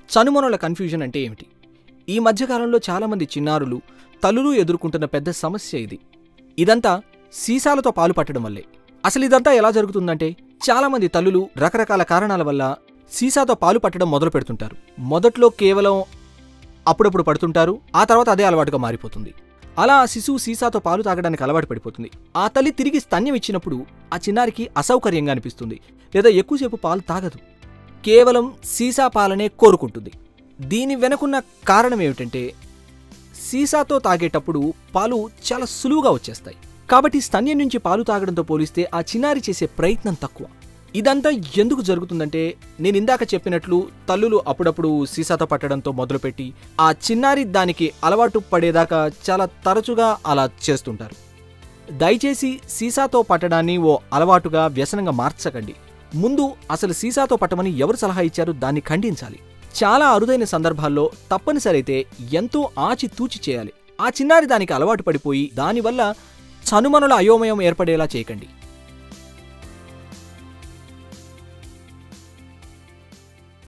చనుమొనల confusion అంటే ఏమిటి? ఈ మధ్యకాలంలో చాలామంది చిన్నారులు తల్లులు ఎదుర్కొంటున్న పెద్ద సమస్య ఇది. ఇదంతా సీసాలతో పాలు పట్టడం వల్లే. అసలు ఇదంతా ఎలా జరుగుతుందంటే, చాలామంది తల్లులు రకరకాల కారణాల వల్ల సీసాతో పాలు పట్టడం మొదలు పెడుతుంటారు. మొదట్లో కేవలం అప్పుడప్పుడు పడుతుంటారు, ఆ తర్వాత అదే అలవాటుగా మారిపోతుంది. అలా ఆ శిశువు సీసాతో పాలు తాగడానికి అలవాటు పడిపోతుంది. ఆ తల్లి తిరిగి స్తన్యం ఇచ్చినప్పుడు ఆ చిన్నారికి అసౌకర్యంగా అనిపిస్తుంది, లేదా ఎక్కువసేపు పాలు తాగదు, కేవలం సీసా పాలనే కోరుకుంటుంది. దీని వెనుకున్న కారణం ఏమిటంటే, సీసాతో తాగేటప్పుడు పాలు చాలా సులువుగా వచ్చేస్తాయి. కాబట్టి స్తన్యం నుంచి పాలు తాగడంతో పోలిస్తే ఆ చిన్నారి చేసే ప్రయత్నం తక్కువ. ఇదంతా ఎందుకు జరుగుతుందంటే, నేనిందాక చెప్పినట్లు తల్లులు అప్పుడప్పుడు సీసాతో పట్టడంతో మొదలుపెట్టి ఆ చిన్నారి దానికి అలవాటు పడేదాకా చాలా తరచుగా అలా చేస్తుంటారు. దయచేసి సీసాతో పట్టడాన్ని ఓ అలవాటుగా, వ్యసనంగా మార్చకండి. ముందు అసలు సీసాతో పట్టమని ఎవరు సలహా ఇచ్చారో దాన్ని ఖండించాలి. చాలా అరుదైన సందర్భాల్లో తప్పనిసరైతే ఎంతో ఆచితూచి చేయాలి. ఆ చిన్నారి దానికి అలవాటు పడిపోయి దానివల్ల చనుమనుల అయోమయం ఏర్పడేలా చేయకండి.